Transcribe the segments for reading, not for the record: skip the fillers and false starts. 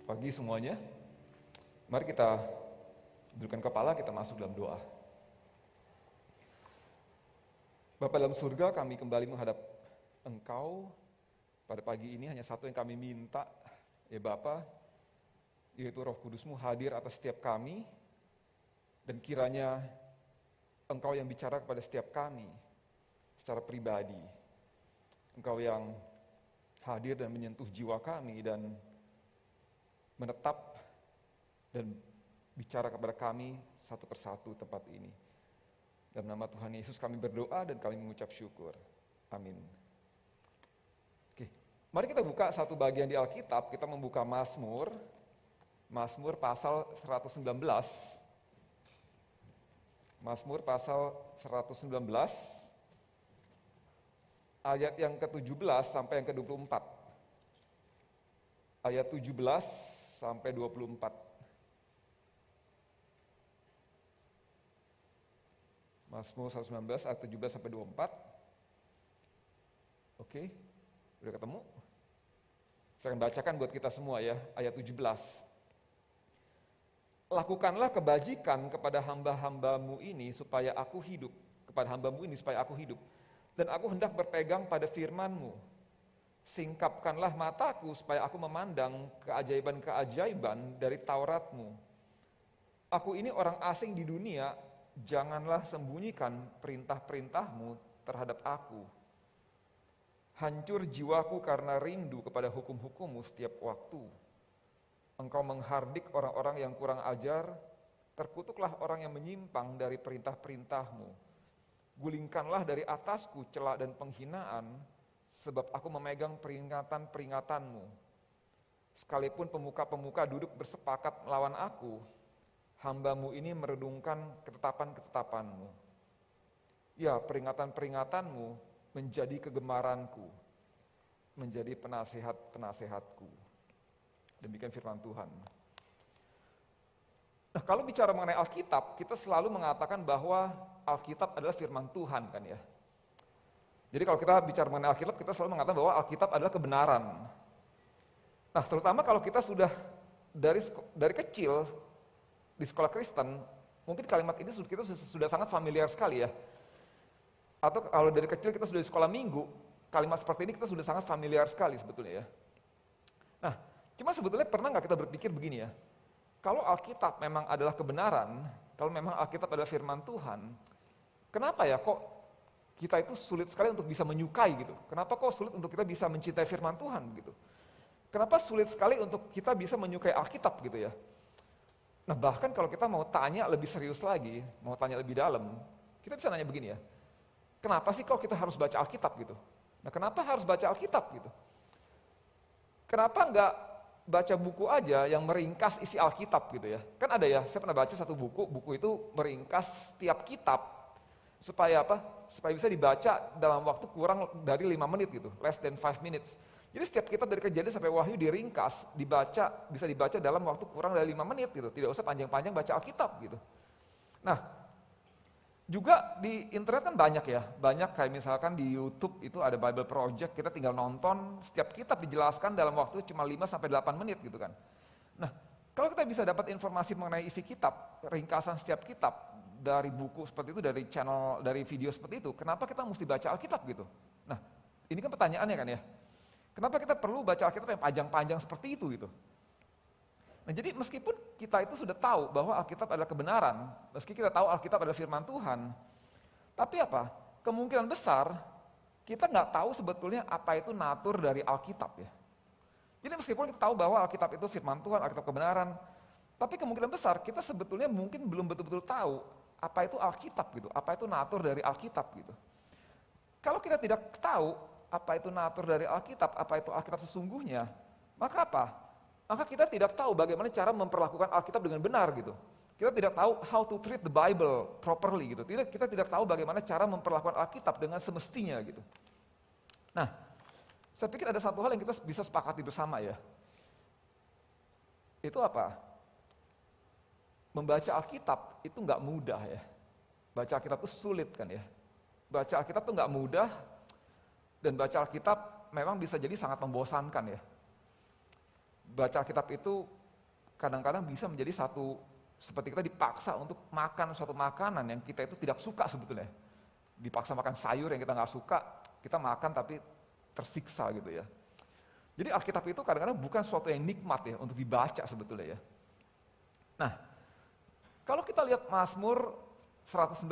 Pagi semuanya, mari kita dudukkan kepala, kita masuk dalam doa. Bapa dalam surga, kami kembali menghadap Engkau. Pada pagi ini hanya satu yang kami minta, ya Bapa, yaitu Roh Kudus-Mu hadir atas setiap kami, dan kiranya Engkau yang bicara kepada setiap kami secara pribadi. Engkau yang hadir dan menyentuh jiwa kami dan menetap dan bicara kepada kami satu persatu tempat ini. Dalam nama Tuhan Yesus kami berdoa dan kami mengucap syukur. Amin. Oke, mari kita buka satu bagian di Alkitab. Kita membuka Mazmur pasal 119. Mazmur pasal 119 ayat yang ke-17 sampai yang ke-24. Ayat 17 sampai 24. Mazmur 119 ayat 17 sampai 24. Oke, udah ketemu? Saya akan bacakan buat kita semua ya, ayat 17. Lakukanlah kebajikan kepada hamba-hambamu ini supaya aku hidup. Kepada hambamu ini supaya aku hidup. Dan aku hendak berpegang pada firman-Mu. Singkapkanlah mataku supaya aku memandang keajaiban-keajaiban dari Taurat-Mu. Aku ini orang asing di dunia, janganlah sembunyikan perintah-perintah-Mu terhadap aku. Hancur jiwaku karena rindu kepada hukum-hukum-Mu setiap waktu. Engkau menghardik orang-orang yang kurang ajar, terkutuklah orang yang menyimpang dari perintah-perintah-Mu. Gulingkanlah dari atasku cela dan penghinaan, sebab aku memegang peringatan-peringatan-Mu. Sekalipun pemuka-pemuka duduk bersepakat melawan aku, hamba-Mu ini meredungkan ketetapan-ketetapan-Mu. Ya, peringatan-peringatan-Mu menjadi kegemaranku, menjadi penasihat-penasihatku. Demikian firman Tuhan. Nah, kalau bicara mengenai Alkitab, kita selalu mengatakan bahwa Alkitab adalah firman Tuhan kan ya. Jadi kalau kita bicara mengenai Alkitab, kita selalu mengatakan bahwa Alkitab adalah kebenaran. Nah, terutama kalau kita sudah dari kecil di sekolah Kristen, mungkin kalimat ini kita sudah sangat familiar sekali ya. Atau kalau dari kecil kita sudah di sekolah minggu, kalimat seperti ini kita sudah sangat familiar sekali sebetulnya ya. Nah, cuma sebetulnya pernah nggak kita berpikir begini ya, kalau Alkitab memang adalah kebenaran, kalau memang Alkitab adalah firman Tuhan, kenapa ya kok kita itu sulit sekali untuk bisa menyukai gitu? Kenapa kok sulit untuk kita bisa mencintai firman Tuhan gitu? Kenapa sulit sekali untuk kita bisa menyukai Alkitab gitu ya? Nah, bahkan kalau kita mau tanya lebih serius lagi, mau tanya lebih dalam, kita bisa nanya begini ya, kenapa sih kok kita harus baca Alkitab gitu? Nah, kenapa harus baca Alkitab gitu? Kenapa enggak baca buku aja yang meringkas isi Alkitab gitu ya? Kan ada ya, saya pernah baca satu buku itu meringkas setiap kitab, supaya apa? Supaya bisa dibaca dalam waktu kurang dari 5 menit gitu, less than 5 minutes. Jadi setiap kitab dari Kejadian sampai Wahyu diringkas, bisa dibaca dalam waktu kurang dari 5 menit gitu, tidak usah panjang-panjang baca Alkitab gitu. Nah, juga di internet kan banyak ya, banyak kayak misalkan di YouTube itu ada Bible Project, kita tinggal nonton, setiap kitab dijelaskan dalam waktu cuma 5-8 menit gitu kan. Nah, kalau kita bisa dapat informasi mengenai isi kitab, ringkasan setiap kitab, dari buku seperti itu, dari channel, dari video seperti itu, kenapa kita mesti baca Alkitab gitu? Nah, ini kan pertanyaannya kan ya, kenapa kita perlu baca Alkitab yang panjang-panjang seperti itu gitu? Nah, jadi meskipun kita itu sudah tahu bahwa Alkitab adalah kebenaran, meski kita tahu Alkitab adalah firman Tuhan, tapi apa? Kemungkinan besar kita nggak tahu sebetulnya apa itu natur dari Alkitab ya. Jadi meskipun kita tahu bahwa Alkitab itu firman Tuhan, Alkitab kebenaran, tapi kemungkinan besar kita sebetulnya mungkin belum betul-betul tahu apa itu Alkitab gitu, apa itu natur dari Alkitab gitu. Kalau kita tidak tahu apa itu natur dari Alkitab, apa itu Alkitab sesungguhnya, maka apa? Maka kita tidak tahu bagaimana cara memperlakukan Alkitab dengan benar gitu. Kita tidak tahu how to treat the Bible properly gitu. Kita tidak tahu bagaimana cara memperlakukan Alkitab dengan semestinya gitu. Nah, saya pikir ada satu hal yang kita bisa sepakati bersama ya. Itu apa? Membaca Alkitab itu nggak mudah ya. Baca Alkitab itu sulit kan ya. Baca Alkitab itu nggak mudah, dan baca Alkitab memang bisa jadi sangat membosankan ya. baca Alkitab itu kadang-kadang bisa menjadi seperti kita dipaksa untuk makan suatu makanan yang kita itu tidak suka sebetulnya. Dipaksa makan sayur yang kita nggak suka, kita makan tapi tersiksa gitu ya. Jadi Alkitab itu kadang-kadang bukan sesuatu yang nikmat ya untuk dibaca sebetulnya ya. Nah, kalau kita lihat Mazmur 119,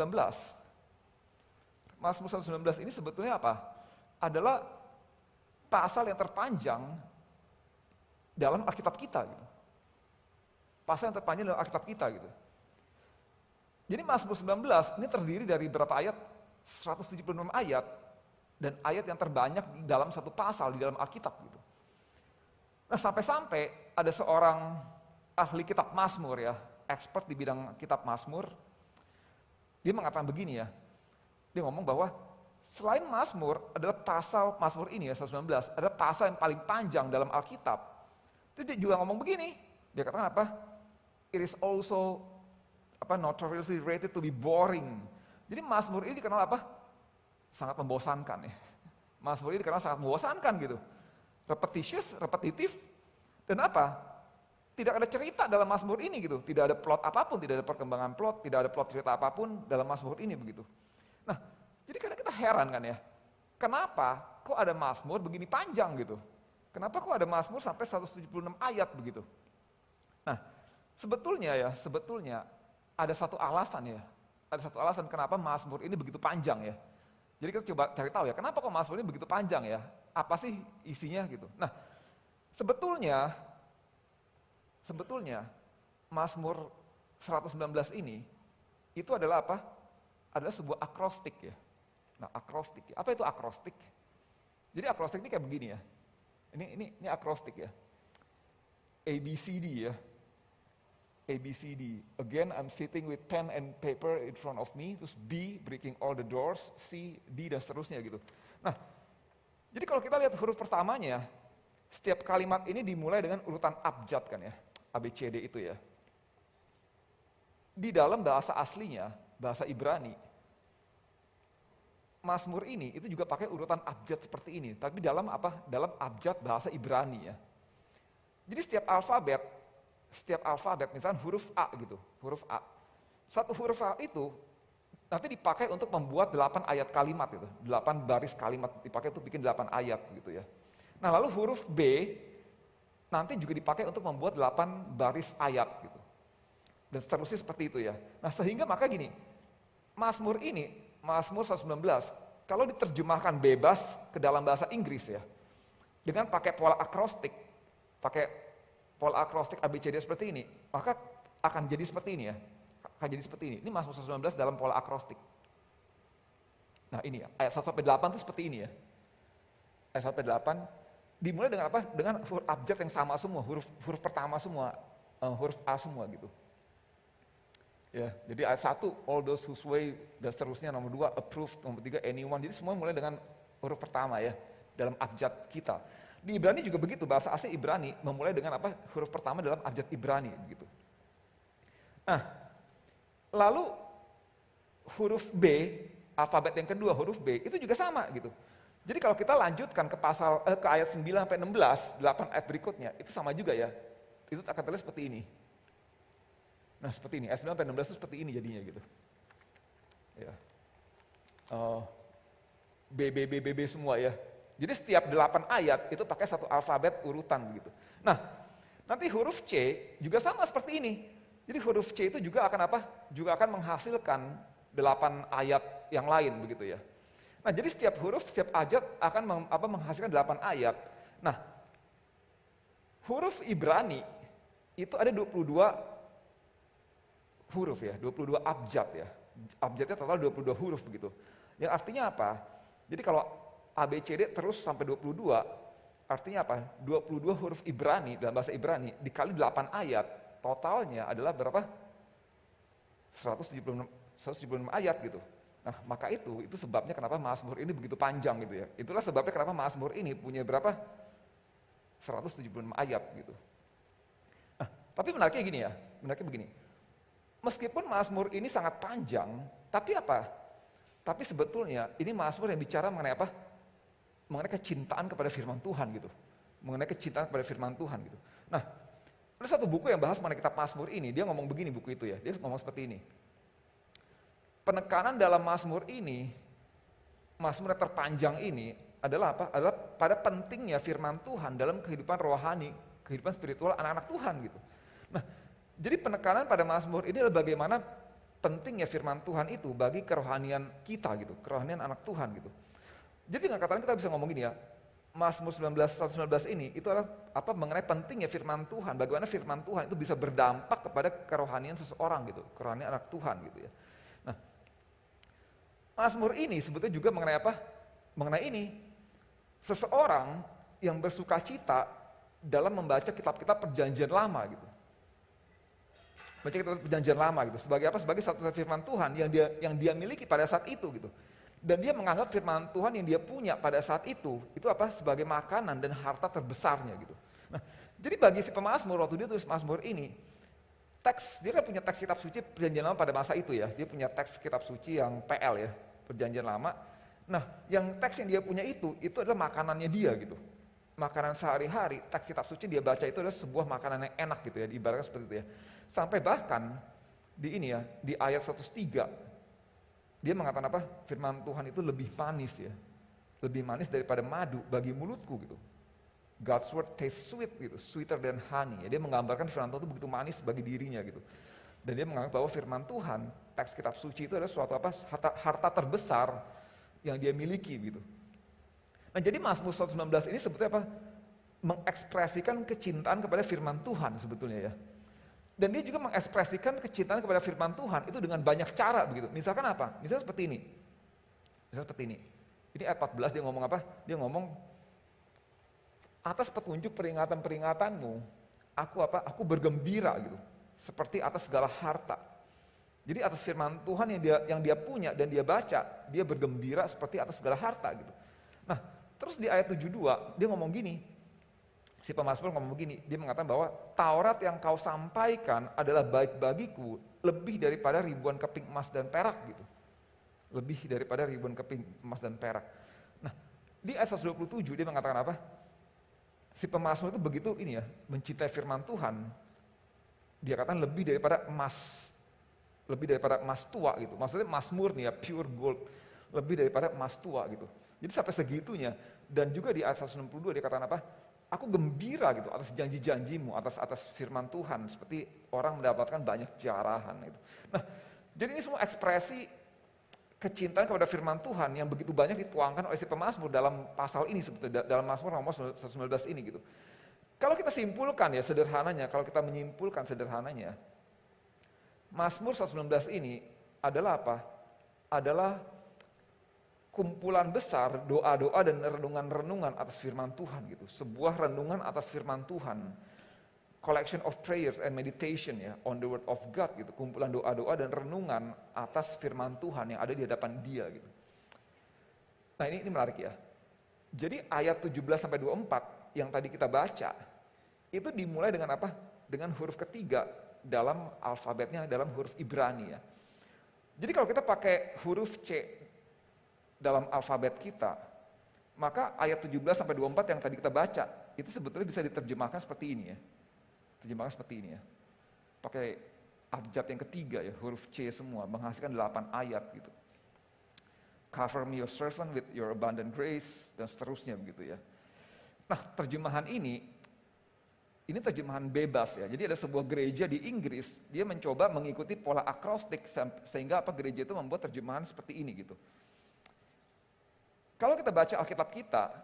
Mazmur 119 ini sebetulnya apa? Adalah pasal yang terpanjang dalam Alkitab kita gitu. Pasal yang terpanjang dalam Alkitab kita gitu. Jadi Mazmur 19 ini terdiri dari berapa ayat? 176 ayat dan ayat yang terbanyak di dalam satu pasal di dalam Alkitab gitu. Nah, sampai-sampai ada seorang ahli kitab Mazmur ya, expert di bidang kitab Mazmur. Dia mengatakan begini ya. Dia ngomong bahwa selain Mazmur adalah pasal Mazmur ini ya 119 adalah pasal yang paling panjang dalam Alkitab. Jadi dia juga ngomong begini. Dia katakan apa? It is also notoriously rated to be boring. Jadi Mazmur ini dikenal apa? Sangat membosankan ya. Mazmur ini dikenal sangat membosankan gitu. Repetitif, dan apa? Tidak ada cerita dalam Mazmur ini gitu. Tidak ada plot apapun, tidak ada perkembangan plot, tidak ada plot cerita apapun dalam Mazmur ini begitu. Nah, jadi kadang kita heran kan ya. Kenapa kok ada Mazmur begini panjang gitu? Kenapa kok ada Mazmur sampai 176 ayat begitu? Nah, sebetulnya ada satu alasan ya. Ada satu alasan kenapa Mazmur ini begitu panjang ya. Jadi kita coba cari tahu ya, kenapa kok Mazmur ini begitu panjang ya? Apa sih isinya gitu? Nah, sebetulnya Mazmur 119 ini itu adalah apa? Adalah sebuah akrostik ya. Nah, akrostik. Apa itu akrostik? Jadi akrostik ini kayak begini ya. Ini akrostik ya. ABCD ya. ABCD. Again, I'm sitting with pen and paper in front of me. Terus B, breaking all the doors. C, D, dan seterusnya gitu. Nah, jadi kalau kita lihat huruf pertamanya, setiap kalimat ini dimulai dengan urutan abjad kan ya. ABCD itu ya. Di dalam bahasa aslinya, bahasa Ibrani, Mazmur ini itu juga pakai urutan abjad seperti ini. Tapi dalam apa? Dalam abjad bahasa Ibrani ya. Jadi setiap alfabet, misalnya huruf A gitu, huruf A. Satu huruf A itu nanti dipakai untuk membuat 8 ayat kalimat itu, 8 baris kalimat dipakai untuk bikin 8 ayat gitu ya. Nah, lalu huruf B nanti juga dipakai untuk membuat 8 baris ayat gitu. Dan seterusnya seperti itu ya. Nah, sehingga maka gini, Mazmur 119, kalau diterjemahkan bebas ke dalam bahasa Inggris ya, dengan pakai pola akrostik ABCD seperti ini, maka akan jadi seperti ini ya. Akan jadi seperti ini. Ini Mazmur 119 dalam pola akrostik. Nah ini ya, ayat 1 sampai 8 itu seperti ini ya. Ayat 1 sampai 8 dimulai dengan apa? Dengan huruf abjad yang sama semua, huruf pertama semua, huruf A semua gitu. Ya, jadi ayat 1 all those whose way dan seterusnya, nomor 2 approved, nomor 3 anyone. Jadi semua mulai dengan huruf pertama ya dalam abjad kita. Di Ibrani juga begitu, bahasa asli Ibrani memulai dengan apa? Huruf pertama dalam abjad Ibrani gitu. Nah, lalu huruf B, alfabet yang kedua huruf B itu juga sama gitu. Jadi kalau kita lanjutkan ke ke ayat 9 sampai 16, 8 ayat berikutnya, itu sama juga ya. Itu akan terlihat seperti ini. Nah, seperti ini. Ayat 9 sampai 16 itu seperti ini jadinya gitu. Ya. B semua ya. Jadi setiap 8 ayat itu pakai satu alfabet urutan begitu. Nah, nanti huruf C juga sama seperti ini. Jadi huruf C itu juga akan apa? Juga akan menghasilkan 8 ayat yang lain begitu ya. Nah, jadi setiap huruf, setiap ayat akan menghasilkan 8 ayat. Nah, huruf Ibrani itu ada 22 huruf ya, 22 abjad ya. Abjadnya total 22 huruf begitu. Yang artinya apa? Jadi kalau ABCD terus sampai 22, artinya apa? 22 huruf Ibrani dalam bahasa Ibrani dikali 8 ayat, totalnya adalah berapa? 176 ayat gitu. Nah, maka itu sebabnya kenapa Mazmur ini begitu panjang gitu ya. Itulah sebabnya kenapa Mazmur ini punya berapa? 176 ayat gitu. Nah, tapi menariknya gini ya, menariknya begini. Meskipun Mazmur ini sangat panjang, tapi apa? Tapi sebetulnya ini Mazmur yang bicara mengenai apa? Mengenai kecintaan kepada firman Tuhan gitu. mengenai kecintaan kepada firman Tuhan gitu. Nah, ada satu buku yang bahas mengenai kitab Mazmur ini, dia ngomong begini buku itu ya, dia ngomong seperti ini. Penekanan dalam Mazmur ini, Mazmur yang terpanjang ini adalah apa? Adalah pada pentingnya firman Tuhan dalam kehidupan rohani, kehidupan spiritual anak-anak Tuhan gitu. Nah, jadi penekanan pada Mazmur ini adalah bagaimana pentingnya firman Tuhan itu bagi kerohanian kita gitu, kerohanian anak Tuhan gitu. Jadi dengan kata lain kita bisa ngomong gini ya, Mazmur 119 ini itu adalah apa mengenai pentingnya firman Tuhan, bagaimana firman Tuhan itu bisa berdampak kepada kerohanian seseorang gitu, kerohanian anak Tuhan gitu ya. Nah, Mazmur ini sebetulnya juga mengenai apa? Mengenai ini, seseorang yang bersukacita dalam membaca kitab-kitab perjanjian lama gitu. Baca kitab perjanjian lama gitu, sebagai apa? Sebagai satu firman Tuhan yang dia miliki pada saat itu gitu. Dan dia menganggap firman Tuhan yang dia punya pada saat itu apa? Sebagai makanan dan harta terbesarnya gitu. Nah, jadi bagi si pemazmur waktu dia tulis Mazmur ini, dia kan punya teks kitab suci perjanjian lama pada masa itu ya. Dia punya teks kitab suci yang PL ya, perjanjian lama. Nah, yang teks yang dia punya itu adalah makanannya dia gitu. Makanan sehari-hari, teks kitab suci dia baca itu adalah sebuah makanan yang enak gitu ya, diibaratkan seperti itu ya. Sampai bahkan di ini ya, di ayat 103 dia mengatakan apa? Firman Tuhan itu lebih manis ya. Lebih manis daripada madu bagi mulutku gitu. God's word tastes sweet gitu, sweeter than honey. Ya, dia menggambarkan firman Tuhan itu begitu manis bagi dirinya gitu. Dan dia menganggap bahwa firman Tuhan, teks kitab suci itu adalah suatu apa? Harta terbesar yang dia miliki gitu. Nah, jadi Mazmur 119 ini sebetulnya apa? Mengekspresikan kecintaan kepada firman Tuhan sebetulnya ya. Dan dia juga mengekspresikan kecintaan kepada firman Tuhan itu dengan banyak cara begitu. Misalkan apa? Misalnya seperti ini. Misalnya seperti ini. Ini ayat 14 dia ngomong apa? Dia ngomong, atas petunjuk peringatan-peringatanmu, aku bergembira gitu. Seperti atas segala harta. Jadi atas firman Tuhan yang dia punya dan dia baca, dia bergembira seperti atas segala harta gitu. Nah, terus di ayat 72 dia ngomong gini. Si pemazmur ngomong begini, dia mengatakan bahwa Taurat yang kau sampaikan adalah baik bagiku lebih daripada ribuan keping emas dan perak gitu. Lebih daripada ribuan keping emas dan perak. Nah, di ayat 127 dia mengatakan apa? Si pemazmur itu begitu ini ya, mencintai firman Tuhan. Dia katakan lebih daripada emas tua gitu. Maksudnya emas murni ya, pure gold. Lebih daripada emas tua gitu. Jadi sampai segitunya. Dan juga di ayat 162 dia katakan apa? Aku gembira gitu atas janji-janjimu, atas firman Tuhan, seperti orang mendapatkan banyak jarahan gitu. Nah, jadi ini semua ekspresi kecintaan kepada firman Tuhan yang begitu banyak dituangkan oleh si pemazmur dalam pasal ini sebetulnya, dalam Mazmur nomor 119 ini gitu. Kalau kita simpulkan ya sederhananya, kalau kita menyimpulkan sederhananya, Mazmur 119 ini adalah apa? Adalah kumpulan besar doa-doa dan renungan-renungan atas firman Tuhan gitu. Sebuah renungan atas firman Tuhan. Collection of prayers and meditation ya on the word of God gitu. Kumpulan doa-doa dan renungan atas firman Tuhan yang ada di hadapan dia gitu. Nah, ini menarik ya. Jadi ayat 17 sampai 24 yang tadi kita baca itu dimulai dengan apa? Dengan huruf ketiga dalam alfabetnya, dalam huruf Ibrani ya. Jadi kalau kita pakai huruf C dalam alfabet kita, maka ayat 17 sampai 24 yang tadi kita baca, itu sebetulnya bisa diterjemahkan seperti ini ya. Terjemahkan seperti ini ya. Pakai abjad yang ketiga ya, huruf C semua, menghasilkan 8 ayat gitu. Cover me your servant with your abundant grace, dan seterusnya begitu ya. Nah, terjemahan ini terjemahan bebas ya. Jadi ada sebuah gereja di Inggris, dia mencoba mengikuti pola akrostik sehingga apa gereja itu membuat terjemahan seperti ini gitu. Kalau kita baca Alkitab kita,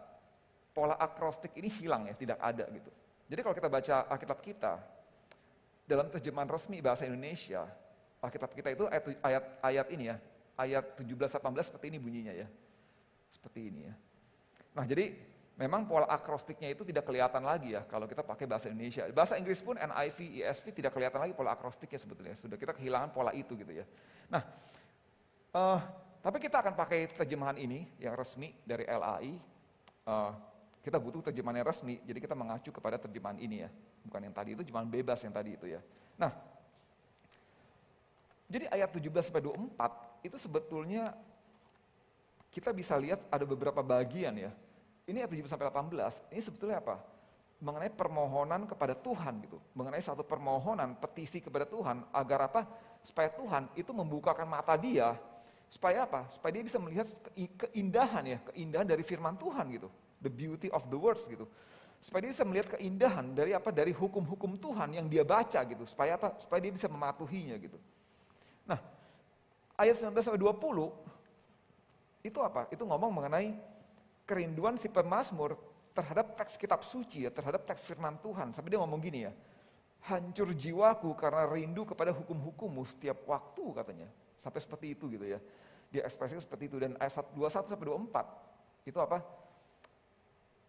pola akrostik ini hilang ya, tidak ada gitu. Jadi kalau kita baca Alkitab kita, dalam terjemahan resmi bahasa Indonesia, Alkitab kita itu ayat ini ya, ayat 17-18 seperti ini bunyinya ya. Seperti ini ya. Nah jadi memang pola akrostiknya itu tidak kelihatan lagi ya kalau kita pakai bahasa Indonesia. Bahasa Inggris pun NIV, ESV tidak kelihatan lagi pola akrostiknya sebetulnya. Sudah kita kehilangan pola itu gitu ya. Nah, tapi kita akan pakai terjemahan ini yang resmi dari LAI. Kita butuh terjemahan yang resmi, jadi kita mengacu kepada terjemahan ini ya. Bukan yang tadi itu, terjemahan bebas yang tadi itu ya. Nah, jadi ayat 17-24 itu sebetulnya kita bisa lihat ada beberapa bagian ya. Ini ayat 17-18, ini sebetulnya apa? mengenai permohonan kepada Tuhan gitu, mengenai satu permohonan, petisi kepada Tuhan agar apa? Supaya Tuhan itu membukakan mata dia, supaya apa? Supaya dia bisa melihat keindahan ya, keindahan dari firman Tuhan gitu, the beauty of the words gitu. Supaya dia bisa melihat keindahan dari apa? Dari hukum-hukum Tuhan yang dia baca gitu, supaya apa? Supaya dia bisa mematuhinya gitu. Nah, ayat 19 sampai 20 itu apa? Itu ngomong mengenai kerinduan si pemazmur terhadap teks kitab suci ya, terhadap teks firman Tuhan. Sampai dia ngomong gini ya, hancur jiwaku karena rindu kepada hukum-hukummu setiap waktu katanya. Sampai seperti itu gitu ya. Dia ekspresinya seperti itu. Dan ayat 21 sampai 24 itu apa?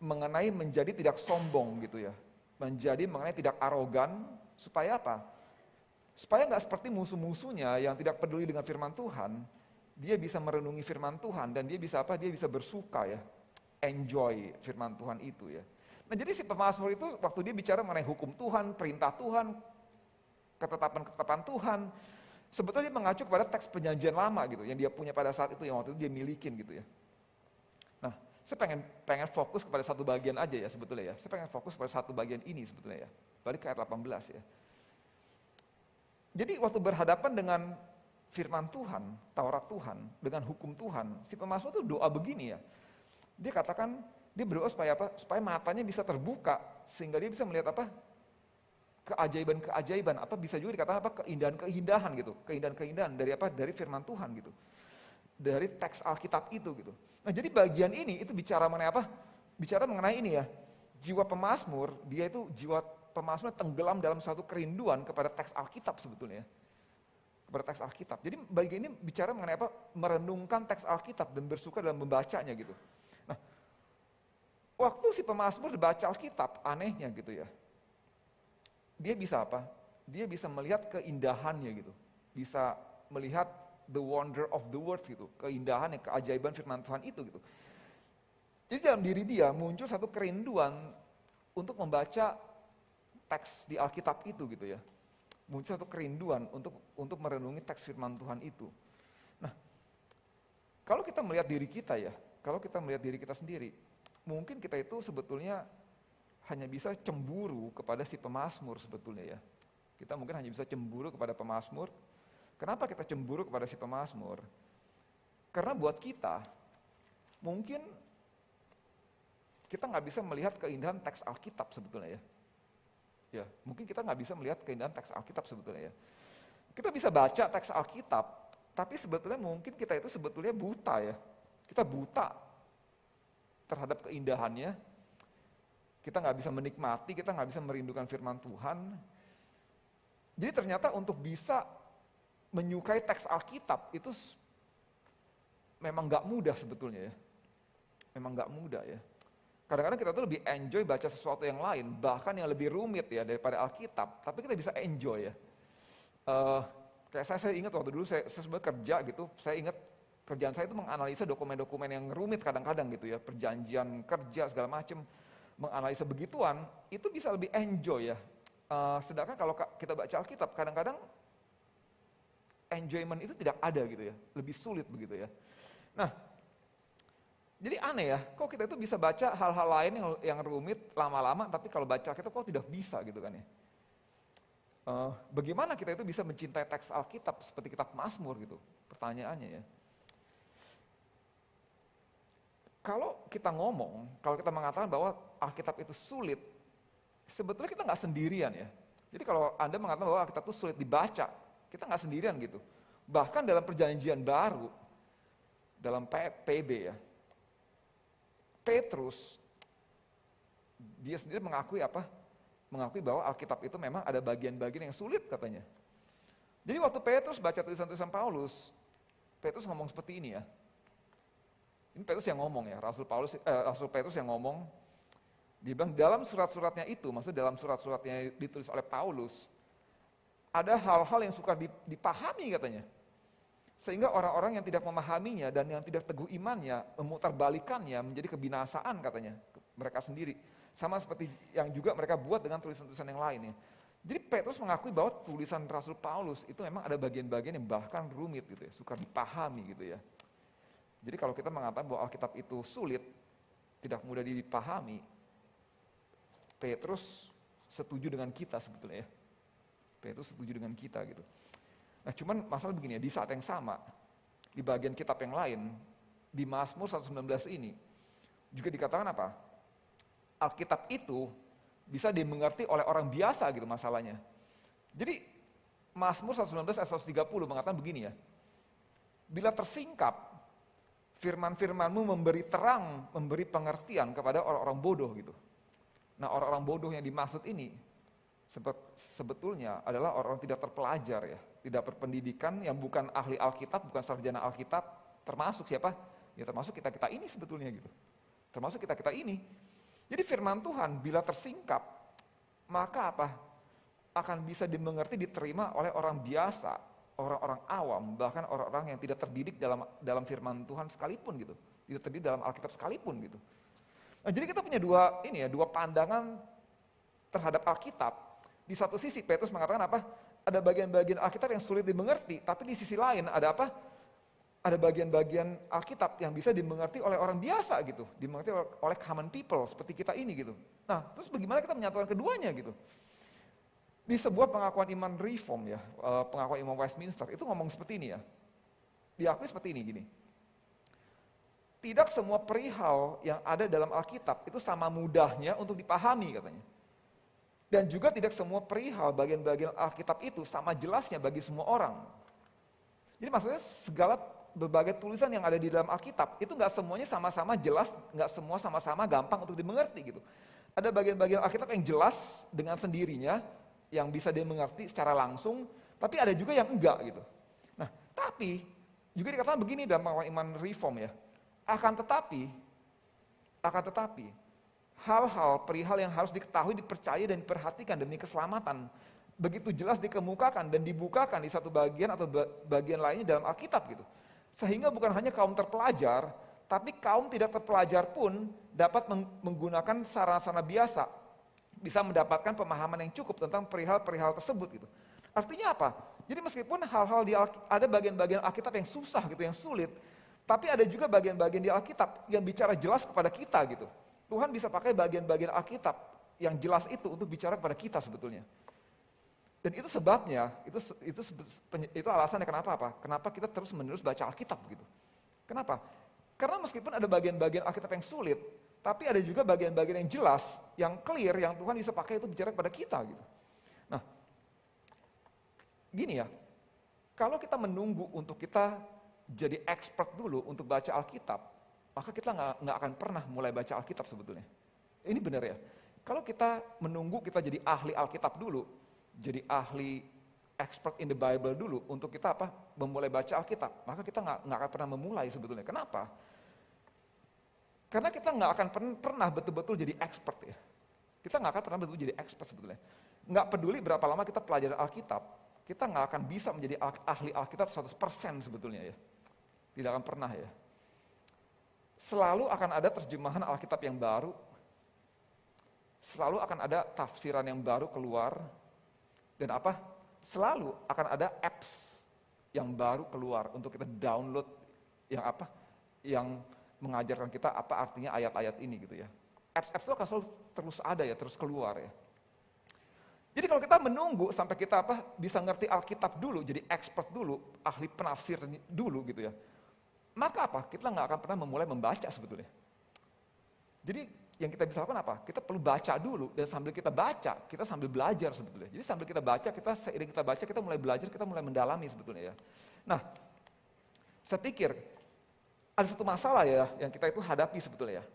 Mengenai menjadi tidak sombong gitu ya. Menjadi mengenai tidak arogan, supaya apa? Supaya nggak seperti musuh-musuhnya yang tidak peduli dengan firman Tuhan, dia bisa merenungi firman Tuhan dan dia bisa apa? Dia bisa bersuka ya. Enjoy firman Tuhan itu ya. Nah jadi si pemazmur itu waktu dia bicara mengenai hukum Tuhan, perintah Tuhan, ketetapan-ketetapan Tuhan, sebetulnya dia mengacu kepada teks perjanjian lama gitu, yang dia punya pada saat itu, yang waktu itu dia milikin gitu ya. Nah, saya pengen fokus kepada satu bagian aja ya sebetulnya ya. Saya pengen fokus pada satu bagian ini sebetulnya ya. Balik ke ayat 18 ya. Jadi waktu berhadapan dengan firman Tuhan, Taurat Tuhan, dengan hukum Tuhan, si pemazmur itu doa begini ya. Dia katakan, dia berdoa supaya apa? Supaya matanya bisa terbuka, sehingga dia bisa melihat apa? Keajaiban-keajaiban, atau bisa juga dikatakan apa? Keindahan-keindahan gitu. Keindahan-keindahan dari apa? Dari firman Tuhan gitu. Dari teks Alkitab itu gitu. Nah jadi bagian ini itu bicara mengenai apa? Bicara mengenai ini ya. Jiwa pemazmur, dia itu jiwa pemazmur tenggelam dalam satu kerinduan kepada teks Alkitab sebetulnya ya. Kepada teks Alkitab. Jadi bagian ini bicara mengenai apa? Merenungkan teks Alkitab dan bersuka dalam membacanya gitu. Nah, waktu si pemazmur baca Alkitab, anehnya gitu ya. Dia bisa apa? Dia bisa melihat keindahannya gitu. Bisa melihat the wonder of the words gitu. Keindahan, keajaiban firman Tuhan itu gitu. Jadi dalam diri dia muncul satu kerinduan untuk membaca teks di Alkitab itu gitu ya. Muncul satu kerinduan untuk merenungi teks firman Tuhan itu. Nah, kalau kita melihat diri kita ya, kalau kita melihat diri kita sendiri, mungkin kita itu sebetulnya hanya bisa cemburu kepada si pemazmur sebetulnya ya. Kita mungkin hanya bisa cemburu kepada pemazmur. Kenapa kita cemburu kepada si pemazmur? Karena buat kita, mungkin kita nggak bisa melihat keindahan teks Alkitab sebetulnya ya. Ya, mungkin kita nggak bisa melihat keindahan teks Alkitab sebetulnya ya. Kita bisa baca teks Alkitab, tapi sebetulnya mungkin kita itu sebetulnya buta ya. Kita buta terhadap keindahannya, kita nggak bisa menikmati, kita nggak bisa merindukan firman Tuhan. Jadi ternyata untuk bisa menyukai teks Alkitab itu memang nggak mudah sebetulnya ya. Memang nggak mudah ya. Kadang-kadang kita tuh lebih enjoy baca sesuatu yang lain, bahkan yang lebih rumit ya daripada Alkitab, tapi kita bisa enjoy ya. Kayak saya ingat waktu dulu saya sebenarnya kerja gitu, saya ingat kerjaan saya itu menganalisa dokumen-dokumen yang rumit kadang-kadang gitu ya, perjanjian kerja segala macam, menganalisa begituan, itu bisa lebih enjoy ya. Sedangkan kalau kita baca Alkitab, kadang-kadang enjoyment itu tidak ada gitu ya, lebih sulit begitu ya. Nah, jadi aneh ya, kok kita itu bisa baca hal-hal lain yang rumit lama-lama, tapi kalau baca Alkitab kok tidak bisa gitu kan ya. Bagaimana kita itu bisa mencintai teks Alkitab seperti kitab Mazmur gitu, pertanyaannya ya. Kalau kita mengatakan bahwa Alkitab itu sulit, sebetulnya kita nggak sendirian ya. Jadi kalau Anda mengatakan bahwa Alkitab itu sulit dibaca, kita nggak sendirian gitu. Bahkan dalam perjanjian baru, dalam PB ya, Petrus, dia sendiri mengakui apa? Mengakui bahwa Alkitab itu memang ada bagian-bagian yang sulit katanya. Jadi waktu Petrus baca tulisan-tulisan Paulus, Petrus ngomong seperti ini ya. Ini Petrus yang ngomong ya, Rasul Petrus yang ngomong. Dia bilang dalam surat-suratnya itu, maksudnya dalam surat-suratnya ditulis oleh Paulus, ada hal-hal yang suka dipahami katanya. Sehingga orang-orang yang tidak memahaminya dan yang tidak teguh imannya, memutarbalikannya menjadi kebinasaan katanya, mereka sendiri. Sama seperti yang juga mereka buat dengan tulisan-tulisan yang lainnya. Jadi Petrus mengakui bahwa tulisan Rasul Paulus itu memang ada bagian-bagian yang bahkan rumit gitu ya, suka dipahami gitu ya. Jadi kalau kita mengatakan bahwa Alkitab itu sulit, tidak mudah dipahami, Petrus setuju dengan kita sebetulnya ya. Petrus setuju dengan kita gitu. Nah cuman masalah begini ya, di saat yang sama, di bagian kitab yang lain, di Mazmur 119 ini, juga dikatakan apa? Alkitab itu bisa dimengerti oleh orang biasa gitu masalahnya. Jadi Mazmur 119 ayat 130 mengatakan begini ya, bila tersingkap, firman-firmanmu memberi terang, memberi pengertian kepada orang-orang bodoh gitu. Nah orang-orang bodoh yang dimaksud ini sebetulnya adalah orang-orang tidak terpelajar ya, tidak berpendidikan, yang bukan ahli Alkitab, bukan sarjana Alkitab, termasuk siapa? Ya termasuk kita-kita ini sebetulnya gitu. Termasuk kita-kita ini. Jadi firman Tuhan bila tersingkap, maka apa? Akan bisa dimengerti, diterima oleh orang biasa, orang-orang awam, bahkan orang-orang yang tidak terdidik dalam firman Tuhan sekalipun gitu. Tidak terdidik dalam Alkitab sekalipun gitu. Nah, jadi kita punya dua pandangan terhadap Alkitab. Di satu sisi Petrus mengatakan apa? Ada bagian-bagian Alkitab yang sulit dimengerti, tapi di sisi lain ada apa? Ada bagian-bagian Alkitab yang bisa dimengerti oleh orang biasa gitu, dimengerti oleh common people seperti kita ini gitu. Nah, terus bagaimana kita menyatukan keduanya gitu? Di sebuah pengakuan iman reform ya, pengakuan iman Westminster itu ngomong seperti ini ya. Diakui seperti ini gini. Tidak semua perihal yang ada dalam Alkitab itu sama mudahnya untuk dipahami katanya. Dan juga tidak semua perihal bagian-bagian Alkitab itu sama jelasnya bagi semua orang. Jadi maksudnya segala berbagai tulisan yang ada di dalam Alkitab itu nggak semuanya sama-sama jelas, nggak semua sama-sama gampang untuk dimengerti gitu. Ada bagian-bagian Alkitab yang jelas dengan sendirinya, yang bisa dimengerti secara langsung, tapi ada juga yang enggak gitu. Nah, tapi juga dikatakan begini dalam pengakuan iman reform ya. Akan tetapi, hal-hal perihal yang harus diketahui, dipercaya dan diperhatikan demi keselamatan, begitu jelas dikemukakan dan dibukakan di satu bagian atau bagian lainnya dalam Alkitab gitu. Sehingga bukan hanya kaum terpelajar, tapi kaum tidak terpelajar pun dapat menggunakan sarana-sarana biasa, bisa mendapatkan pemahaman yang cukup tentang perihal-perihal tersebut gitu. Artinya apa? Jadi meskipun hal-hal ada bagian-bagian Alkitab yang susah gitu, yang sulit, tapi ada juga bagian-bagian di Alkitab yang bicara jelas kepada kita gitu. Tuhan bisa pakai bagian-bagian Alkitab yang jelas itu untuk bicara kepada kita sebetulnya. Dan itu sebabnya, itu alasannya kenapa apa? Kenapa kita terus-menerus baca Alkitab gitu. Kenapa? Karena meskipun ada bagian-bagian Alkitab yang sulit, tapi ada juga bagian-bagian yang jelas, yang clear, yang Tuhan bisa pakai itu bicara kepada kita gitu. Nah, gini ya, kalau kita menunggu untuk kita jadi expert dulu untuk baca Alkitab, maka kita nggak akan pernah mulai baca Alkitab sebetulnya. Ini benar ya. Kalau kita menunggu kita jadi ahli Alkitab dulu, jadi ahli expert in the Bible dulu untuk kita apa? Memulai baca Alkitab, maka kita nggak akan pernah memulai sebetulnya. Kenapa? Karena kita nggak akan pernah betul-betul jadi expert ya. Kita nggak akan pernah betul-betul jadi expert sebetulnya. Nggak peduli berapa lama kita pelajari Alkitab, kita nggak akan bisa menjadi ahli Alkitab 100% sebetulnya ya. Tidak akan pernah ya. Selalu akan ada terjemahan Alkitab yang baru, selalu akan ada tafsiran yang baru keluar, dan apa? Selalu akan ada apps yang baru keluar untuk kita download yang apa? Yang mengajarkan kita apa artinya ayat-ayat ini gitu ya. Apps itu akan selalu terus ada ya, terus keluar ya. Jadi kalau kita menunggu sampai kita apa bisa ngerti Alkitab dulu, jadi expert dulu, ahli penafsir dulu gitu ya, maka apa? Kita nggak akan pernah memulai membaca sebetulnya. Jadi yang kita bisa lakukan apa? Kita perlu baca dulu, dan sambil kita baca, kita sambil belajar sebetulnya. Jadi sambil kita baca, seiring kita baca, kita mulai belajar, kita mulai mendalami sebetulnya ya. Nah, saya pikir ada satu masalah ya yang kita itu hadapi sebetulnya ya.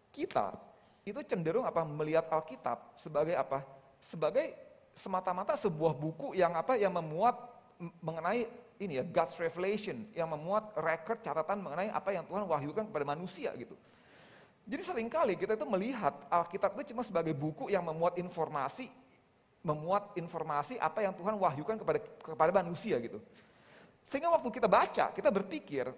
Kita itu cenderung apa melihat Alkitab sebagai apa? Sebagai semata-mata sebuah buku yang apa? Yang memuat mengenai ini ya God's revelation, yang memuat record catatan mengenai apa yang Tuhan wahyukan kepada manusia gitu. Jadi seringkali kita itu melihat Alkitab itu cuma sebagai buku yang memuat informasi apa yang Tuhan wahyukan kepada manusia gitu. Sehingga waktu kita baca, kita berpikir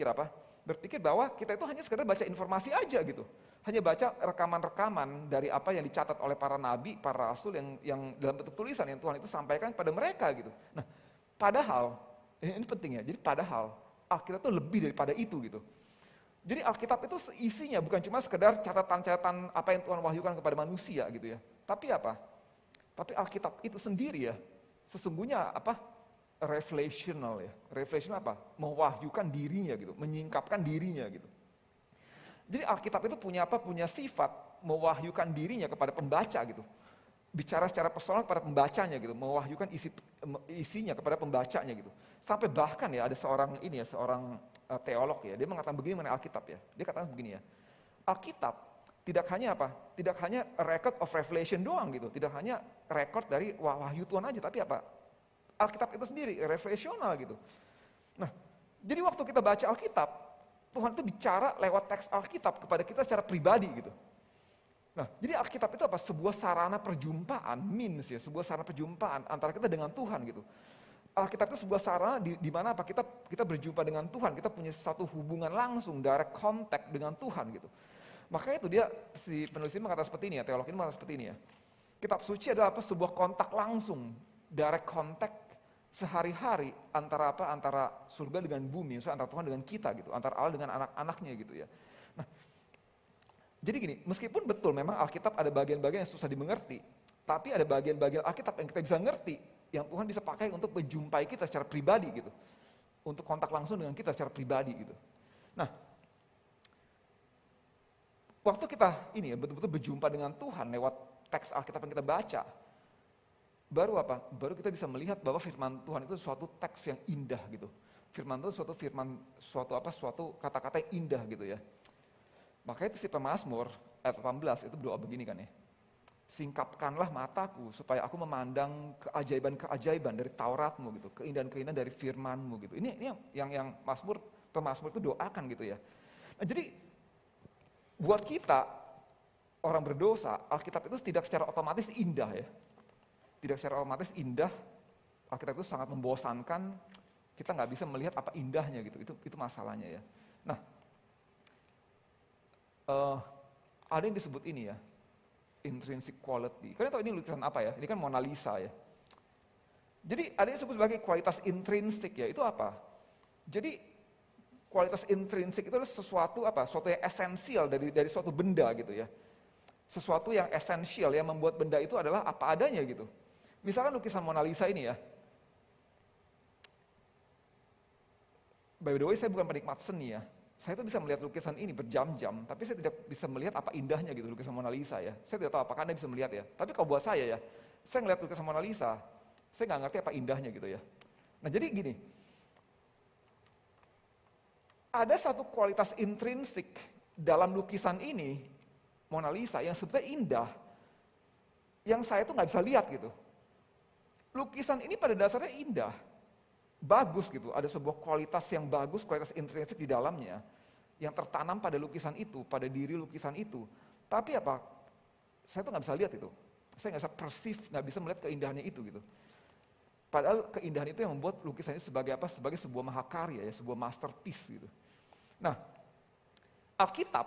apa? Berpikir bahwa kita itu hanya sekedar baca informasi aja gitu. Hanya baca rekaman-rekaman dari apa yang dicatat oleh para nabi, para rasul yang dalam bentuk tulisan yang Tuhan itu sampaikan kepada mereka gitu. Nah, padahal, ini penting ya, jadi padahal Alkitab itu lebih daripada itu gitu. Jadi Alkitab itu isinya bukan cuma sekedar catatan-catatan apa yang Tuhan wahyukan kepada manusia gitu ya. Tapi apa? Tapi Alkitab itu sendiri ya, sesungguhnya apa? Revelational ya. Revelation apa? Mewahyukan dirinya gitu, menyingkapkan dirinya gitu. Jadi Alkitab itu punya apa? Punya sifat mewahyukan dirinya kepada pembaca gitu. Bicara secara personal kepada pembacanya gitu, mewahyukan isinya kepada pembacanya gitu. Sampai bahkan ya ada seorang ini ya, seorang teolog ya, dia mengatakan begini mengenai Alkitab ya. Dia katakan begini ya. Alkitab tidak hanya apa? Tidak hanya record of revelation doang gitu, tidak hanya record dari wahyu Tuhan aja, tapi apa? Alkitab itu sendiri revelational gitu. Nah, jadi waktu kita baca Alkitab, Tuhan itu bicara lewat teks Alkitab kepada kita secara pribadi gitu. Nah, jadi Alkitab itu apa? Sebuah sarana perjumpaan, means ya, sebuah sarana perjumpaan antara kita dengan Tuhan gitu. Alkitab itu sebuah sarana di mana apa? Kita berjumpa dengan Tuhan, kita punya satu hubungan langsung, direct contact dengan Tuhan gitu. Makanya itu dia, si penulis ini mengatakan seperti ini ya, teolog ini mengatakan seperti ini ya. Kitab suci adalah apa? Sebuah kontak langsung, direct contact sehari-hari antara apa? Antara surga dengan bumi, misalnya antara Tuhan dengan kita gitu, antara Allah dengan anak-anaknya gitu ya. Nah, jadi gini, meskipun betul memang Alkitab ada bagian-bagian yang susah dimengerti, tapi ada bagian-bagian Alkitab yang kita bisa ngerti, yang Tuhan bisa pakai untuk menjumpai kita secara pribadi gitu. Untuk kontak langsung dengan kita secara pribadi gitu. Nah, waktu kita ini ya betul-betul berjumpa dengan Tuhan lewat teks Alkitab yang kita baca, baru apa? Baru kita bisa melihat bahwa firman Tuhan itu suatu teks yang indah gitu. Firman itu suatu kata-kata yang indah gitu ya. Makanya itu si pemazmur ayat 18 itu berdoa begini kan ya. Singkapkanlah mataku supaya aku memandang keajaiban-keajaiban dari Tauratmu gitu, keindahan-keindahan dari firman-Mu gitu. Ini yang pemazmur itu doakan gitu ya. Nah, jadi buat kita orang berdosa, Alkitab itu tidak secara otomatis indah ya. Tidak secara otomatis indah, Alkitab itu sangat membosankan, kita nggak bisa melihat apa indahnya gitu, itu masalahnya ya. Nah, ada yang disebut ini ya, intrinsic quality. Kalian tahu ini lukisan apa ya? Ini kan Mona Lisa ya. Jadi ada yang disebut sebagai kualitas intrinsik ya, itu apa? Jadi kualitas intrinsik itu adalah sesuatu yang esensial dari suatu benda gitu ya. Sesuatu yang esensial yang membuat benda itu adalah apa adanya gitu. Misalkan lukisan Mona Lisa ini ya. By the way, saya bukan penikmat seni ya. Saya tuh bisa melihat lukisan ini berjam-jam, tapi saya tidak bisa melihat apa indahnya gitu lukisan Mona Lisa ya. Saya tidak tahu apakah Anda bisa melihat ya. Tapi kalau buat saya ya, saya ngeliat lukisan Mona Lisa, saya nggak ngerti apa indahnya gitu ya. Nah jadi gini, ada satu kualitas intrinsik dalam lukisan ini, Mona Lisa, yang sebetulnya indah, yang saya tuh nggak bisa lihat gitu. Lukisan ini pada dasarnya indah, bagus gitu, ada sebuah kualitas yang bagus, kualitas intrinsik di dalamnya, yang tertanam pada lukisan itu, pada diri lukisan itu. Tapi apa, saya tuh nggak bisa lihat itu, saya nggak bisa perceive, nggak bisa melihat keindahannya itu gitu. Padahal keindahan itu yang membuat lukisan ini sebagai apa? Sebagai sebuah mahakarya ya, sebuah masterpiece gitu. Nah, Alkitab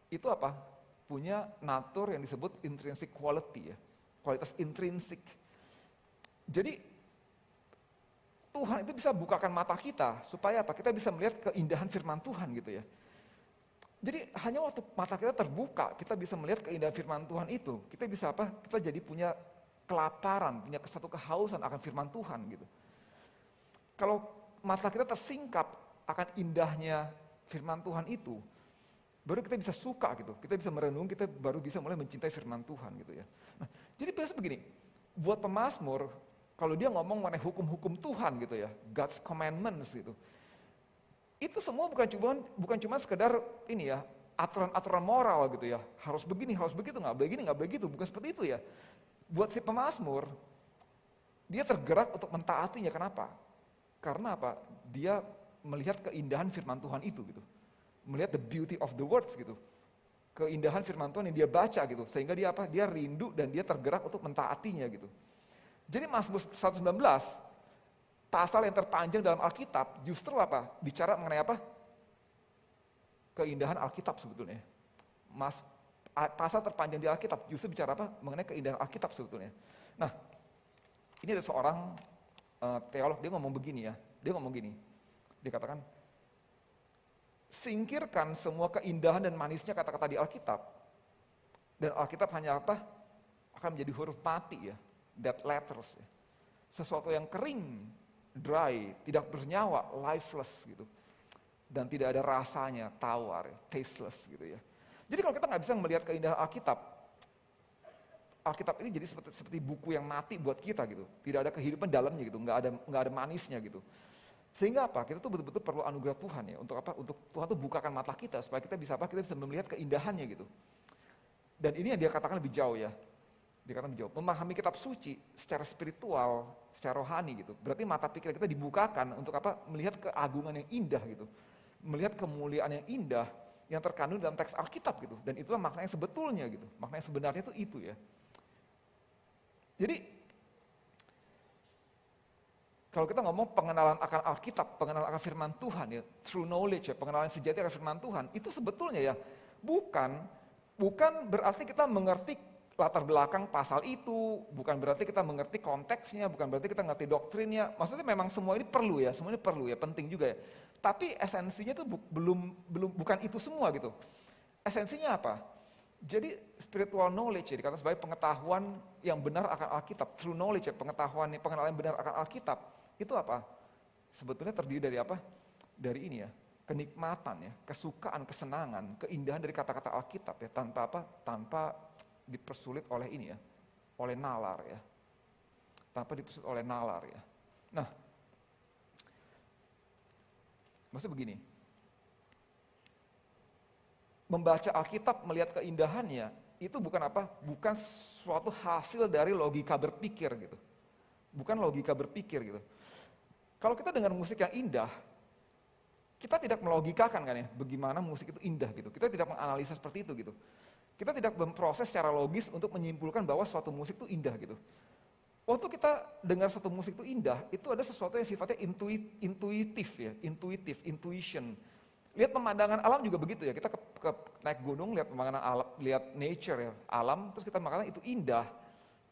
itu apa? Punya natur yang disebut intrinsic quality ya, kualitas intrinsik. Jadi Tuhan itu bisa bukakan mata kita supaya apa? Kita bisa melihat keindahan firman Tuhan gitu ya. Jadi hanya waktu mata kita terbuka, kita bisa melihat keindahan firman Tuhan itu. Kita bisa apa? Kita jadi punya kelaparan, punya satu kehausan akan firman Tuhan gitu. Kalau mata kita tersingkap akan indahnya firman Tuhan itu, baru kita bisa suka gitu. Kita bisa merenung, kita baru bisa mulai mencintai firman Tuhan gitu ya. Nah, jadi biasa begini, buat pemazmur, kalau dia ngomong mengenai hukum-hukum Tuhan gitu ya, God's commandments gitu. Itu semua bukan cuma sekedar ini ya, aturan-aturan moral gitu ya. Harus begini, harus begitu, nggak begini, nggak begitu, bukan seperti itu ya. Buat si pemazmur, dia tergerak untuk mentaatinya. Kenapa? Karena apa? Dia melihat keindahan firman Tuhan itu gitu. Melihat the beauty of the words gitu. Keindahan firman Tuhan yang dia baca gitu. Sehingga dia apa? Dia rindu dan dia tergerak untuk mentaatinya gitu. Jadi Mazmur 119, pasal yang terpanjang dalam Alkitab, justru apa? Bicara mengenai apa? Keindahan Alkitab sebetulnya. Pasal terpanjang di Alkitab justru bicara apa? Mengenai keindahan Alkitab sebetulnya. Nah, ini ada seorang teolog, dia ngomong begini ya. Dia ngomong gini, dia katakan, singkirkan semua keindahan dan manisnya kata-kata di Alkitab. Dan Alkitab hanya apa? Akan menjadi huruf mati ya, dead letters ya. Sesuatu yang kering, dry, tidak bernyawa, lifeless gitu. Dan tidak ada rasanya, tawar, ya, tasteless gitu ya. Jadi kalau kita nggak bisa melihat keindahan Alkitab, Alkitab ini jadi seperti buku yang mati buat kita gitu. Tidak ada kehidupan dalamnya gitu, nggak ada manisnya gitu. Sehingga apa? Kita tuh betul-betul perlu anugerah Tuhan ya. Untuk apa? Untuk Tuhan tuh bukakan mata kita supaya kita bisa apa? Kita bisa melihat keindahannya gitu. Dan ini yang dia katakan lebih jauh ya. Dia katakan lebih jauh. Memahami kitab suci secara spiritual, secara rohani gitu. Berarti mata pikir kita dibukakan untuk apa? Melihat keagungan yang indah gitu. Melihat kemuliaan yang indah yang terkandung dalam teks Alkitab gitu. Dan itulah makna yang sebetulnya gitu. Makna yang sebenarnya itu ya. Jadi kalau kita ngomong pengenalan akan Alkitab, pengenalan akan firman Tuhan ya, true knowledge ya, pengenalan sejati akan firman Tuhan, itu sebetulnya ya bukan berarti kita mengerti latar belakang pasal itu, bukan berarti kita mengerti konteksnya, bukan berarti kita mengerti doktrinnya. Maksudnya memang semua ini perlu ya, semua ini perlu ya, penting juga ya. Tapi esensinya itu bukan itu semua gitu. Esensinya apa? Jadi spiritual knowledge ya, dikatakan sebagai pengetahuan yang benar akan Alkitab, true knowledge ya, pengenalan yang benar akan Alkitab. Itu apa? Sebetulnya terdiri dari apa? Dari ini ya, kenikmatan ya, kesukaan, kesenangan, keindahan dari kata-kata Alkitab ya, tanpa apa? Tanpa dipersulit oleh ini ya, oleh nalar ya. Tanpa dipersulit oleh nalar ya. Nah, maksudnya begini, membaca Alkitab, melihat keindahannya, itu bukan apa? Bukan suatu hasil dari logika berpikir gitu. Bukan logika berpikir gitu. Kalau kita dengar musik yang indah, kita tidak melogikakan kan ya, bagaimana musik itu indah gitu. Kita tidak menganalisa seperti itu gitu. Kita tidak memproses secara logis untuk menyimpulkan bahwa suatu musik itu indah gitu. Waktu kita dengar suatu musik itu indah, itu ada sesuatu yang sifatnya intuitif ya, intuition. Lihat pemandangan alam juga begitu ya, kita ke naik gunung, lihat pemandangan alam, lihat nature ya, alam, terus kita mengatakan itu indah.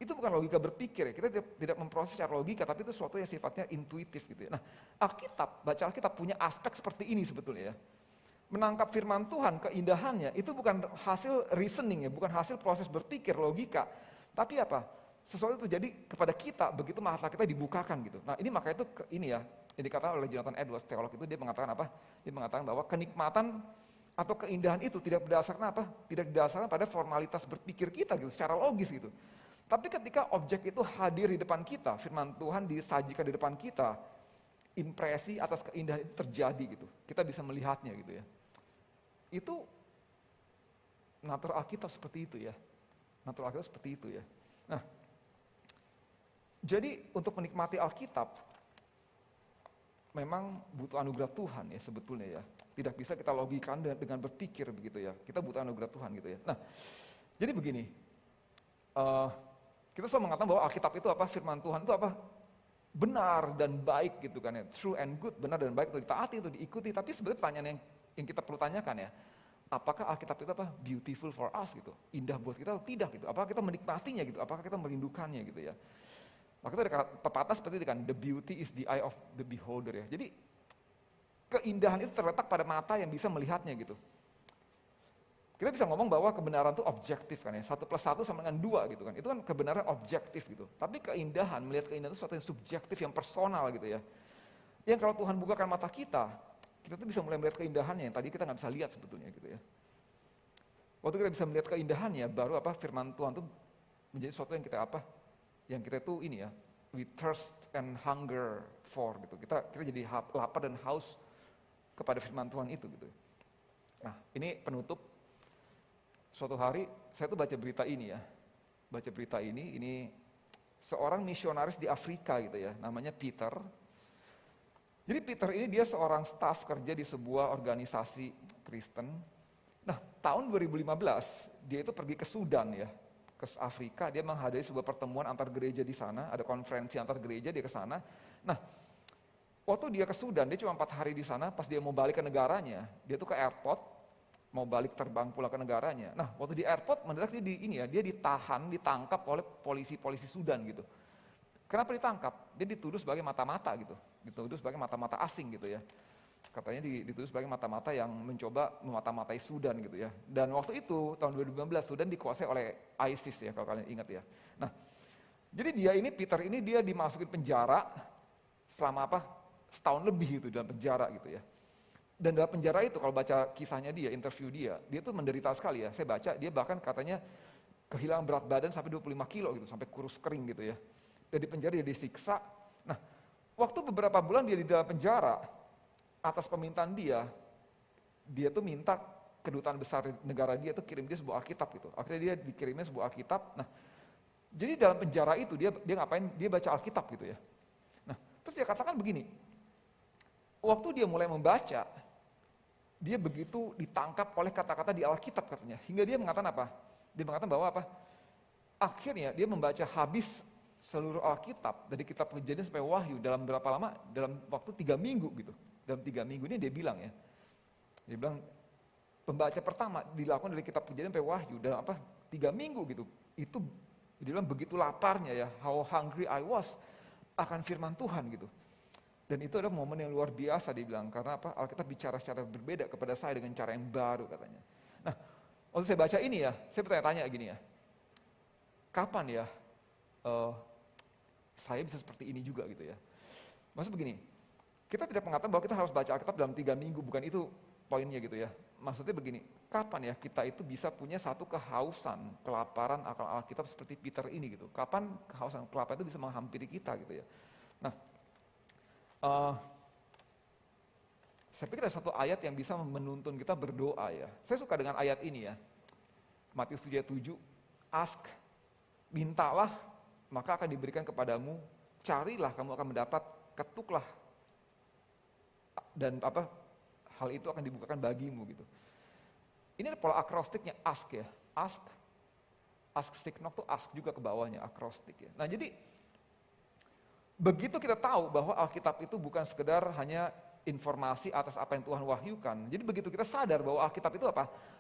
Itu bukan logika berpikir ya, kita tidak memproses secara logika, tapi itu sesuatu yang sifatnya intuitif gitu ya. Nah, Alkitab, baca Alkitab punya aspek seperti ini sebetulnya ya. Menangkap firman Tuhan, keindahannya, itu bukan hasil reasoning ya, bukan hasil proses berpikir, logika. Tapi apa? Sesuatu yang terjadi kepada kita, begitu mata kita dibukakan gitu. Nah ini makanya itu ini ya, yang dikatakan oleh Jonathan Edwards, teolog itu dia mengatakan apa? Dia mengatakan bahwa kenikmatan atau keindahan itu tidak berdasarkan apa? Tidak berdasarkan pada formalitas berpikir kita gitu, secara logis gitu. Tapi ketika objek itu hadir di depan kita, firman Tuhan disajikan di depan kita, impresi atas keindahan itu terjadi gitu. Kita bisa melihatnya gitu ya. Itu natur Alkitab seperti itu ya. Natur Alkitab seperti itu ya. Nah, jadi untuk menikmati Alkitab, memang butuh anugerah Tuhan ya sebetulnya ya. Tidak bisa kita logikan dengan berpikir begitu ya. Kita butuh anugerah Tuhan gitu ya. Nah, jadi begini, kita selalu mengatakan bahwa Alkitab itu apa? Firman Tuhan itu apa? Benar dan baik gitu kan ya. True and good, benar dan baik untuk ditaati, untuk diikuti. Tapi sebenarnya pertanyaan yang kita perlu tanyakan ya, apakah Alkitab itu apa? Beautiful for us gitu. Indah buat kita atau tidak gitu. Apakah kita menikmatinya gitu? Apakah kita merindukannya gitu ya. Maka itu ada pepatah seperti itu kan, the beauty is the eye of the beholder ya. Jadi keindahan itu terletak pada mata yang bisa melihatnya gitu. Kita bisa ngomong bahwa kebenaran itu objektif kan ya, 1 + 1 sama dengan 2 gitu kan. Itu kan kebenaran objektif gitu. Tapi keindahan, melihat keindahan itu sesuatu yang subjektif, yang personal gitu ya. Yang kalau Tuhan bukakan mata kita tuh bisa mulai melihat keindahannya yang tadi kita nggak bisa lihat sebetulnya gitu ya. Waktu kita bisa melihat keindahannya, baru apa firman Tuhan itu menjadi sesuatu yang kita apa? Yang kita itu ini ya, we thirst and hunger for gitu. Kita jadi lapar dan haus kepada firman Tuhan itu gitu. Nah, ini penutup. Suatu hari saya tuh baca berita ini ya. Baca berita ini seorang misionaris di Afrika gitu ya, namanya Peter. Jadi Peter ini dia seorang staf kerja di sebuah organisasi Kristen. Nah, tahun 2015 dia itu pergi ke Sudan ya, ke Afrika, dia menghadiri sebuah pertemuan antar gereja di sana, ada konferensi antar gereja, dia ke sana. Nah, waktu dia ke Sudan, dia cuma 4 hari di sana, pas dia mau balik ke negaranya, dia tuh ke airport, mau balik terbang pulang ke negaranya. Nah, waktu di airport, mendadak dia ditangkap oleh polisi-polisi Sudan gitu. Kenapa ditangkap? Dia dituduh sebagai mata-mata gitu, dituduh sebagai mata-mata asing gitu ya. Katanya ditulis sebagai mata-mata yang mencoba memata-matai Sudan gitu ya. Dan waktu itu tahun 2015 Sudan dikuasai oleh ISIS ya kalau kalian ingat ya. Nah, jadi Peter ini dia dimasukin penjara selama setahun lebih gitu dalam penjara gitu ya. Dan dalam penjara itu kalau baca kisahnya dia, interview dia tuh menderita sekali ya. Saya baca dia bahkan katanya kehilangan berat badan sampai 25 kilo gitu, sampai kurus kering gitu ya. Dan di penjara dia disiksa. Nah, waktu beberapa bulan dia di dalam penjara, atas permintaan dia tuh minta kedutaan besar negara dia tuh kirim dia sebuah Alkitab gitu. Akhirnya dia dikirimnya sebuah Alkitab. Nah, jadi dalam penjara itu dia ngapain? Dia baca Alkitab gitu ya. Nah, terus dia katakan begini, waktu dia mulai membaca, dia begitu ditangkap oleh kata-kata di Alkitab katanya. Hingga dia mengatakan apa? Dia mengatakan bahwa apa? Akhirnya dia membaca habis seluruh Alkitab, dari kitab Kejadian sampai Wahyu dalam berapa lama? Dalam waktu 3 minggu gitu. Dalam 3 minggu ini dia bilang ya, dia bilang pembaca pertama dilakukan dari kitab Kejadian sampai Wahyu dalam 3 minggu gitu. Itu dia bilang begitu laparnya ya, how hungry I was akan firman Tuhan gitu. Dan itu adalah momen yang luar biasa dia bilang, karena Alkitab bicara secara berbeda kepada saya dengan cara yang baru katanya. Nah, waktu saya baca ini ya, saya bertanya-tanya gini ya, kapan ya saya bisa seperti ini juga gitu ya. Maksud begini, kita tidak mengatakan bahwa kita harus baca Alkitab dalam 3 minggu, bukan itu poinnya gitu ya. Maksudnya begini, kapan ya kita itu bisa punya satu kehausan, kelaparan akan Alkitab seperti Peter ini gitu. Kapan kehausan, kelaparan itu bisa menghampiri kita gitu ya. Nah, saya pikir ada satu ayat yang bisa menuntun kita berdoa ya. Saya suka dengan ayat ini ya. Matius 7:7, ask, mintalah, maka akan diberikan kepadamu, carilah kamu akan mendapat, ketuklah, dan hal itu akan dibukakan bagimu gitu. Ini ada pola akrostiknya, ask ya. Ask stick knock tuh ask juga ke bawahnya, akrostik ya. Nah jadi, begitu kita tahu bahwa Alkitab itu bukan sekedar hanya informasi atas apa yang Tuhan wahyukan. Jadi begitu kita sadar bahwa Alkitab itu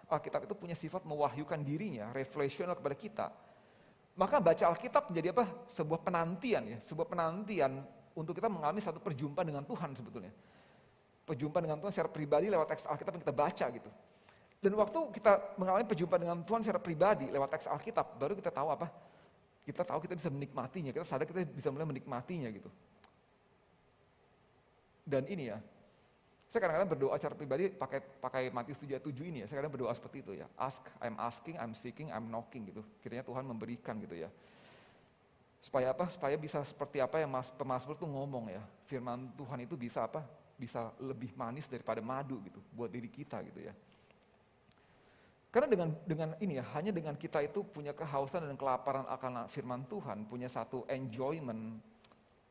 Alkitab itu punya sifat mewahyukan dirinya, refleksional kepada kita. Maka baca Alkitab menjadi sebuah penantian ya, sebuah penantian untuk kita mengalami satu perjumpaan dengan Tuhan sebetulnya. Perjumpaan dengan Tuhan secara pribadi lewat teks Alkitab yang kita baca gitu. Dan waktu kita mengalami perjumpaan dengan Tuhan secara pribadi lewat teks Alkitab, baru kita tahu kita tahu kita bisa menikmatinya, kita sadar kita bisa mulai menikmatinya gitu. Dan ini ya, saya kadang-kadang berdoa secara pribadi pakai Matius 7:7 ini ya, saya kadang berdoa seperti itu ya. Ask, I'm asking, I'm seeking, I'm knocking gitu. Kiranya Tuhan memberikan gitu ya. Supaya Supaya bisa seperti apa yang pemazmur tuh ngomong ya. Firman Tuhan itu bisa bisa lebih manis daripada madu gitu buat diri kita gitu ya. Karena dengan ini ya, hanya dengan kita itu punya kehausan dan kelaparan akan firman Tuhan, punya satu enjoyment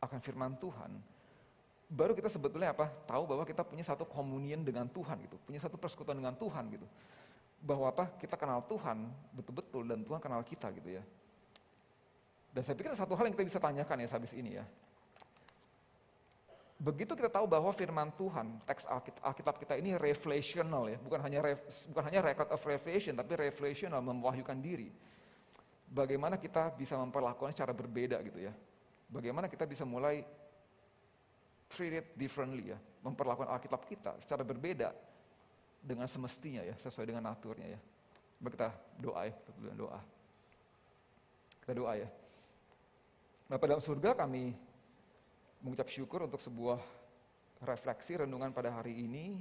akan firman Tuhan, baru kita sebetulnya tahu bahwa kita punya satu komunion dengan Tuhan gitu, punya satu persekutuan dengan Tuhan gitu. Bahwa kita kenal Tuhan betul-betul dan Tuhan kenal kita gitu ya. Dan saya pikir satu hal yang kita bisa tanyakan ya habis ini ya. Begitu kita tahu bahwa firman Tuhan, teks Alkitab kita ini revelational ya, bukan hanya record of revelation, tapi revelational, mewahyukan diri. Bagaimana kita bisa memperlakukannya secara berbeda gitu ya. Bagaimana kita bisa mulai treat it differently ya, memperlakukan Alkitab kita secara berbeda dengan semestinya ya, sesuai dengan naturnya ya. Mari kita doa ya, kita doa ya. Bapa dalam surga, kami mengucap syukur untuk sebuah refleksi renungan pada hari ini.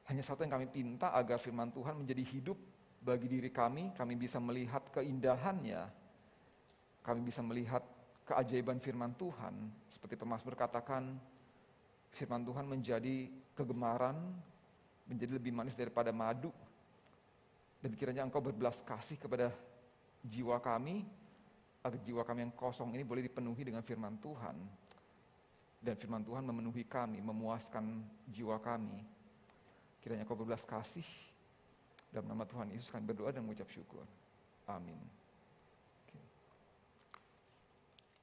Hanya satu yang kami pinta, agar firman Tuhan menjadi hidup bagi diri kami bisa melihat keindahannya, kami bisa melihat keajaiban firman Tuhan. Seperti pemazmur katakan, firman Tuhan menjadi kegemaran, menjadi lebih manis daripada madu. Dan kiranya Engkau berbelas kasih kepada jiwa kami, agar jiwa kami yang kosong ini boleh dipenuhi dengan firman Tuhan. Dan firman Tuhan memenuhi kami, memuaskan jiwa kami. Kiranya Kau berbelas kasih. Dalam nama Tuhan Yesus kami berdoa dan mengucap syukur. Amin.